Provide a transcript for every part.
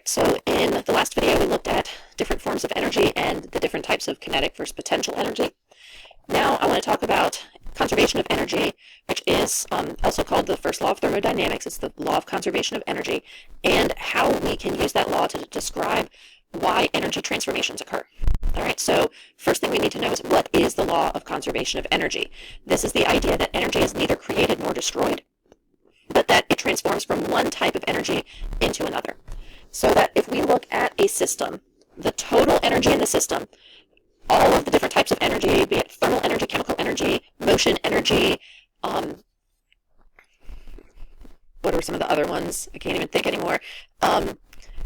Alright, so in the last video we looked at different forms of energy and the different types of kinetic versus potential energy. Now I want to talk about conservation of energy, which is also called the first law of thermodynamics. It's the law of conservation of energy, and how we can use that law to describe why energy transformations occur. Alright, so first thing we need to know is, what is the law of conservation of energy? This is the idea that energy is neither created nor destroyed, but that it transforms from one type of energy into another. So that if we look at a system, the total energy in the system, all of the different types of energy, be it thermal energy, chemical energy, motion energy, what are some of the other ones? I can't even think anymore.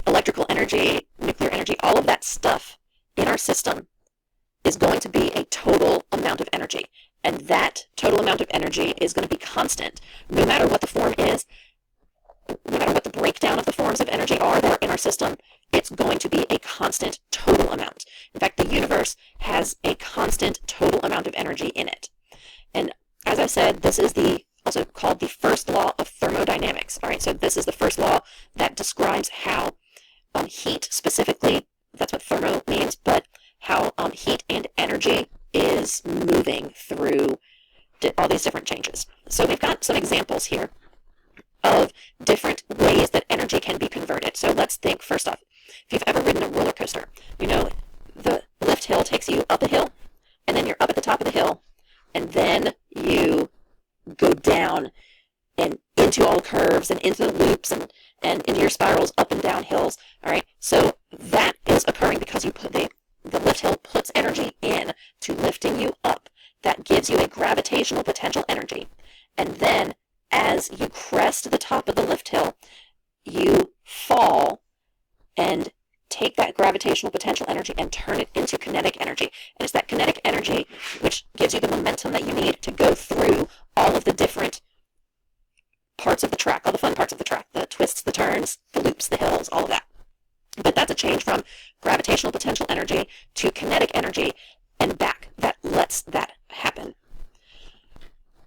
Electrical energy, nuclear energy, all of that stuff in our system is going to be a total amount of energy. And that total amount of energy is going to be constant, no matter what the form is, no matter what the breakdown of the forms of energy are that are in our system. It's going to be a constant total amount. In fact, the universe has a constant total amount of energy in it. And as I said, this is also called the first law of thermodynamics. All right, so this is the first law that describes how heat, specifically, that's what thermo means, but how heat and energy is moving through all these different changes. So we've got some examples here of different ways that energy can be converted. So let's think first off, if you've ever ridden a roller coaster, you know the lift hill takes you up a hill, and then you're up at the top of the hill, and then you go down and into all the curves and into the loops and into your spirals up and down hills. All right, so that is occurring because you put the lift hill puts energy in to lifting you up. That gives you a gravitational potential energy, and then as you crest the top of the lift hill, you fall and take that gravitational potential energy and turn it into kinetic energy. And it's that kinetic energy which gives you the momentum that you need to go through all of the different parts of the track, all the fun parts of the track, the twists, the turns, the loops, the hills, all of that. But that's a change from gravitational potential energy to kinetic energy and back. That lets that happen.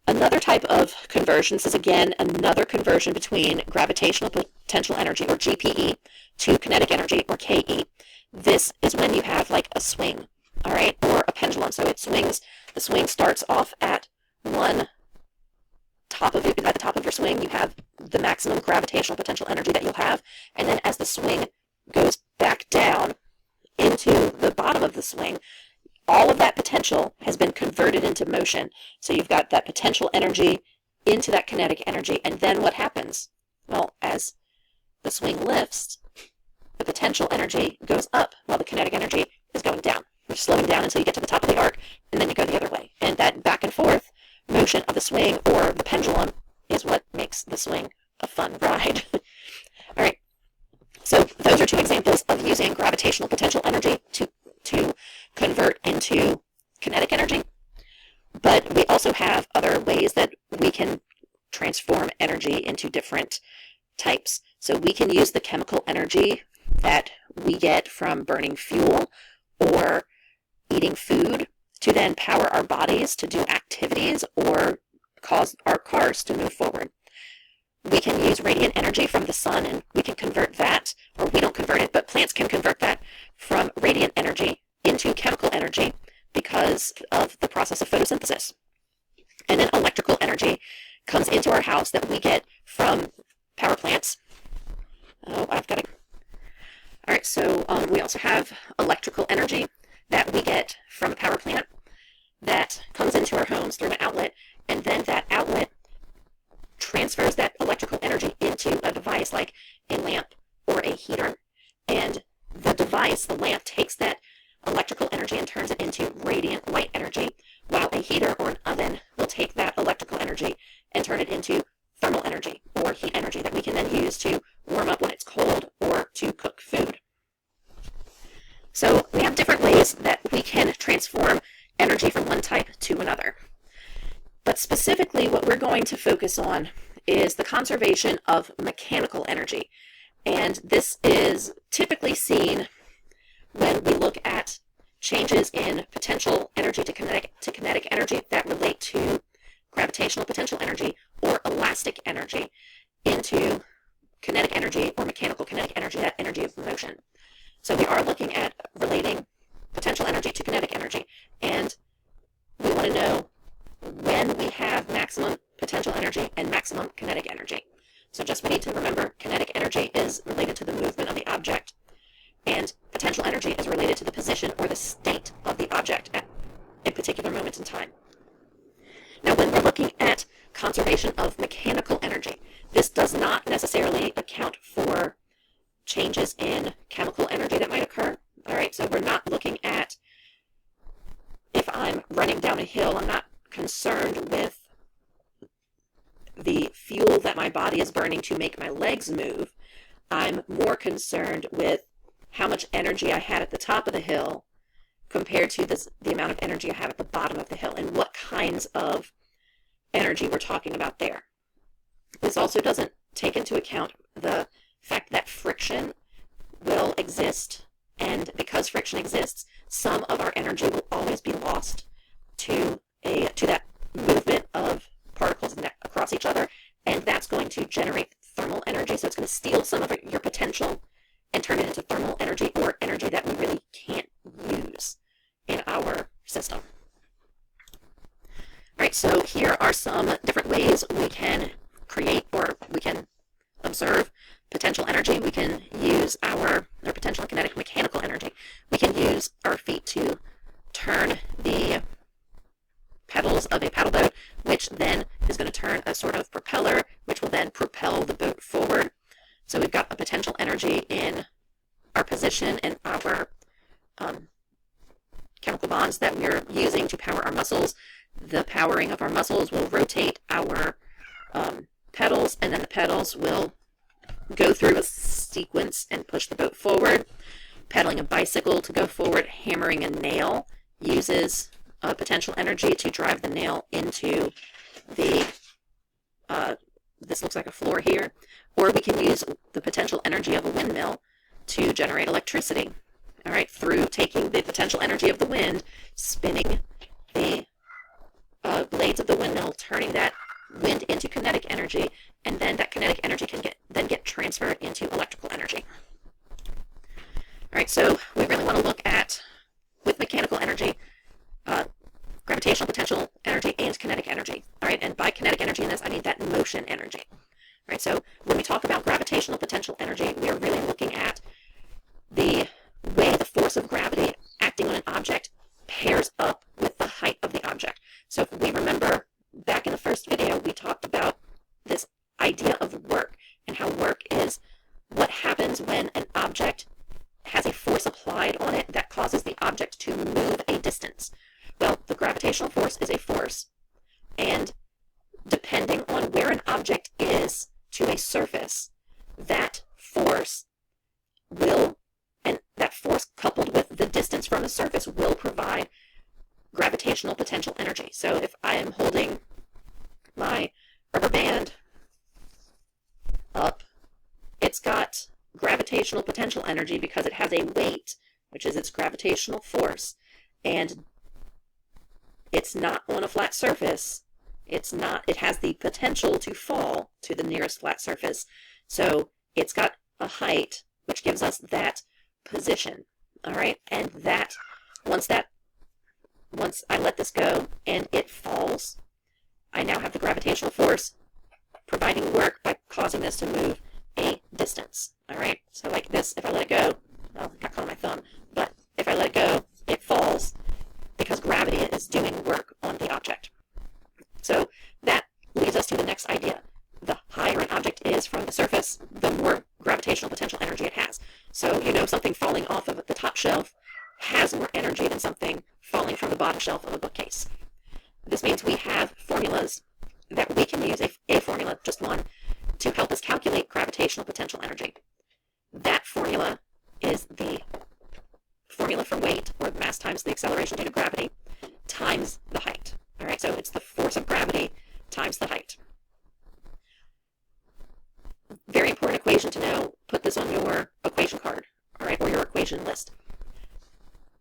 Another type of conversion, this is again another conversion between gravitational potential energy, or GPE, to kinetic energy, or KE. This is when you have like a swing, all right, or a pendulum. So it swings, the swing starts off at one top of it. At the top of your swing, you have the maximum gravitational potential energy that you'll have, and then as the swing goes back down into the bottom of the swing, all of that potential has been converted into motion. So you've got that potential energy into that kinetic energy. And then what happens? Well, as the swing lifts, the potential energy goes up while the kinetic energy is going down. You're slowing down until you get to the top of the arc, and then you go the other way. And that back and forth motion of the swing, or the pendulum, is what makes the swing a fun ride. All right. So those are two examples of using gravitational potential energy to convert into kinetic energy. But we also have other ways that we can transform energy into different types. So we can use the chemical energy that we get from burning fuel or eating food to then power our bodies to do activities or cause our cars to move forward. We can use radiant energy from the sun, and we can convert that, or we don't convert it, but plants can convert that from radiant energy into chemical energy because of the process of photosynthesis. And then electrical energy comes into our house that we get from power plants. Oh, I've got to... All right, so we also have electrical energy that we get from a power plant that comes into our homes through an outlet, and then that outlet transfers that electrical energy into a device like a lamp or a heater. And the device, the lamp, takes that electrical energy and turns it into radiant light energy, while a heater or an oven will take that electrical energy and turn it into thermal energy, or heat energy, that we can then use to warm up when it's cold or to cook food. So we have different ways that we can transform energy from one type to another. But specifically, what we're going to focus on is the conservation of mechanical energy. And this is typically seen when we look at changes in potential energy to kinetic energy that relate to gravitational potential energy or elastic energy into kinetic energy or mechanical kinetic energy, that energy of motion. So we are looking at relating potential energy to kinetic energy. And we want to know when we have maximum potential energy and maximum kinetic energy. So just we need to remember kinetic energy is related to the movement of the object, and potential energy is related to the position or the state of the object at a particular moment in time. Now, when we're looking at conservation of mechanical energy, this does not necessarily account for changes in chemical energy that might occur. All right, so we're not looking at, if I'm running down a hill, I'm not concerned with the fuel that my body is burning to make my legs move. I'm more concerned with how much energy I had at the top of the hill compared to the amount of energy I have at the bottom of the hill, and what kinds of energy we're talking about there. This also doesn't take into account the fact that friction will exist, and because friction exists, some of our energy will always be lost to that movement of particles across each other, and that's going to generate thermal energy. So it's going to steal some of your potential and turn it into thermal energy, or energy that we really can't use in our system. All right, so here are some different ways we can create, or we can observe potential energy. We can use our potential kinetic mechanical energy. We can use our feet to turn the pedals of a paddle boat, which then is going to turn a sort of propeller, which will then propel the boat forward. So we've got a potential energy in our position and our chemical bonds that we're using to power our muscles. The powering of our muscles will rotate our pedals, and then the pedals will go through a sequence and push the boat forward. Pedaling a bicycle to go forward, hammering a nail uses potential energy to drive the nail into the, this looks like a floor here, or we can use the potential energy of a windmill to generate electricity. All right, through taking the potential energy of the wind, spinning the blades of the windmill, turning that wind into kinetic energy, and then that kinetic energy can get transferred into electrical energy. All right, so we really want to look at, with mechanical energy, gravitational potential energy and kinetic energy. All right, and by kinetic energy in this, I mean that motion energy. All right, so when we talk about gravitational potential energy, we are really looking at the way the force of gravity acting on an object pairs up with the height of the object. So if we remember back in the first video, we talked about this idea of work, and how work is what happens when an object has a force applied on it that causes the object to move a distance. Well, the gravitational force is a force, and depending on where an object is to a surface, that force coupled with the distance from the surface will provide gravitational potential energy. So if I am holding my rubber band up, it's got gravitational potential energy because it has a weight, which is its gravitational force, and it's not on a flat surface. It has the potential to fall to the nearest flat surface. So it's got a height, which gives us that position. All right, and that once I let this go and it falls, I now have the gravitational force providing work by causing this to move a distance. All right, so like this, if I let it go, well, I got caught on my thumb, but if I let it go, it falls because gravity is doing work on the object. So that leads us to the next idea. The higher an object is from the surface, the more gravitational potential energy it has. So something falling off of the top shelf has more energy than something falling from the bottom shelf of a bookcase. This means we have formulas that we can use, a formula, just one, to help us calculate gravitational potential energy. That formula is the formula for weight, or mass times the acceleration due to gravity, times the height. All right, so it's the force of gravity times the height. Very important equation to know. Put this on your equation card, all right, or your equation list.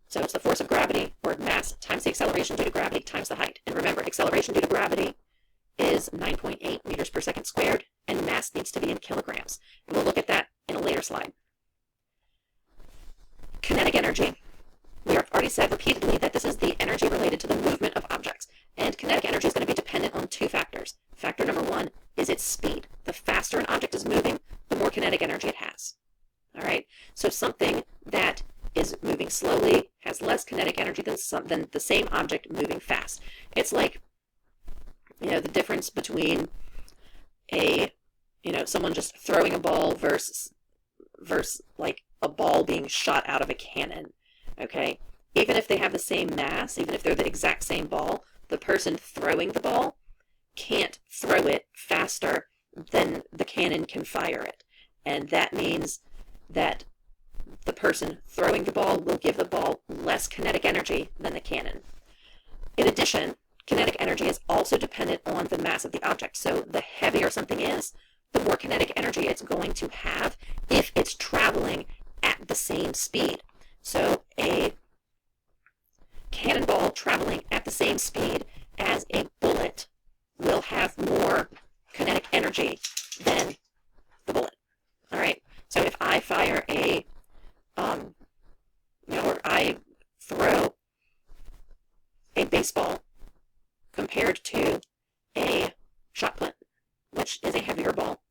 So it's the force of gravity, or mass, times the acceleration due to gravity times the height. And remember, acceleration due to gravity is 9.8 meters per second squared, and mass needs to be in kilograms. And we'll look at that in a later slide. Kinetic energy. We have already said repeatedly that this is the energy related to the movement of objects. And kinetic energy is going to be dependent on two factors. Factor number one is its speed. The faster an object is moving, the more kinetic energy it has. All right, so something that is moving slowly has less kinetic energy than the same object moving fast. It's like, the difference between someone just throwing a ball versus like a ball being shot out of a cannon. Okay, even if they have the same mass, even if they're the exact same ball, the person throwing the ball can't throw it faster than the cannon can fire it. And that means that the person throwing the ball will give the ball less kinetic energy than the cannon. In addition, kinetic energy is also dependent on the mass of the object. So the heavier something is, the more kinetic energy it's going to have if it's traveling at the same speed. So a cannonball traveling at the same speed as a bullet will have more kinetic energy than the bullet. All right. So if I fire or I throw a baseball compared to a shot put, which is a heavier ball,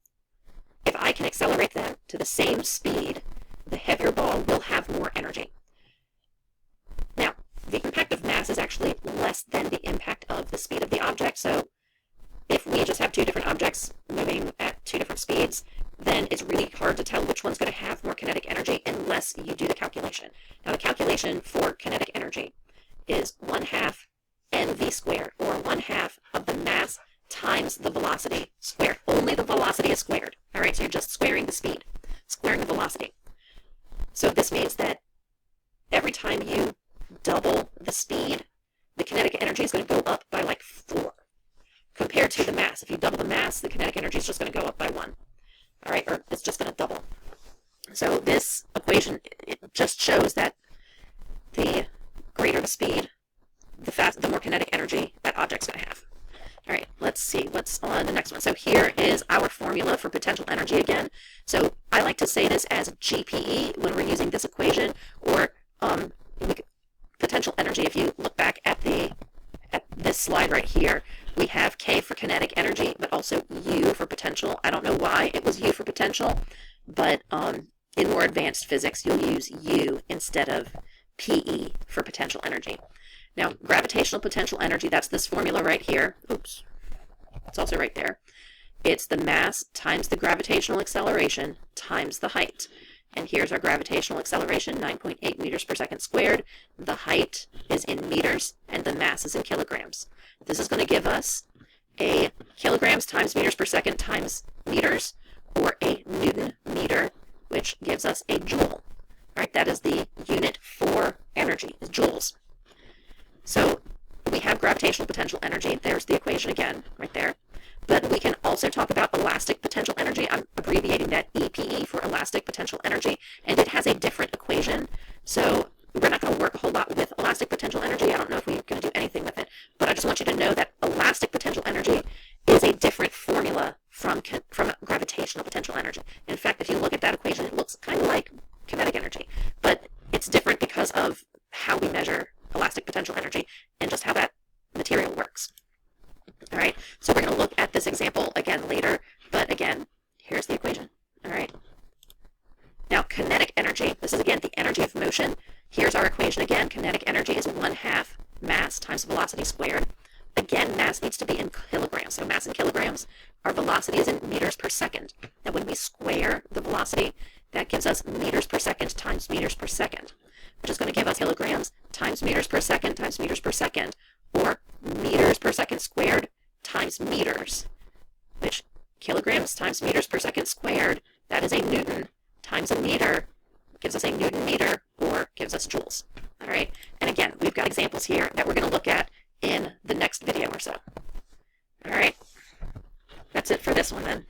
if I can accelerate them to the same speed, the heavier ball will have more energy. Now, the impact of mass is actually less than the impact of the speed of the object. So if we just have two different objects moving at two different speeds, then it's really hard to tell which one's going to have more kinetic energy unless you do the calculation. Now, the calculation for kinetic energy is 1/2 mv squared, or 1/2 of the mass times the velocity squared. Only the velocity is squared. All right, so you're just squaring the speed, squaring the velocity. So this means that every time you double the speed, the kinetic energy is going to go up by like 4 compared to the mass. If you double the mass, the kinetic energy is just going to go up by 1. All right, or it's just going to double. So this equation, it just shows that the greater the speed, the more kinetic energy that object's going to have. All right, let's see what's on the next one. So here is our formula for potential energy again. So I like to say this as GPE when we're using this equation, or potential energy. If you look back at this slide right here, we have K for kinetic energy, but also U for potential. I don't know why it was U for potential, but in more advanced physics, you'll use U instead of PE for potential energy. Now, gravitational potential energy, that's this formula right here. Oops, it's also right there. It's the mass times the gravitational acceleration times the height. And here's our gravitational acceleration, 9.8 meters per second squared. The height is in meters, and the mass is in kilograms. This is going to give us a kilograms times meters per second times meters, or a Newton meter, which gives us a joule. All right, that is the unit for energy, is joules. So we have gravitational potential energy. There's the equation again, right there. But we can also talk about elastic potential energy. I'm abbreviating that EPE for elastic potential energy, and it has a different equation. So we're not going to work a whole lot with elastic potential energy. I don't know if we're going to do anything with it, but I just want you to know that elastic potential energy is a different formula from gravitational potential energy. In fact, if you look at that equation, it looks kind of like kinetic energy, but it's different because of how we measure elastic potential energy and just how that material works. All right, so we're going to look at this example again later, but again, here's the equation. All right. Now, kinetic energy, this is again the energy of motion. Here's our equation again. Kinetic energy is 1/2 mass times velocity squared. Again, mass needs to be in kilograms. So mass in kilograms, our velocity is in meters per second. Now, when we square the velocity, that gives us meters per second times meters per second, which is going to give us kilograms times meters per second, or meters per second squared times meters, which kilograms times meters per second squared, that is a Newton, times a meter, gives us a Newton meter, or gives us joules. All right, and again, we've got examples here that we're going to look at in the next video or so. All right, that's it for this one then.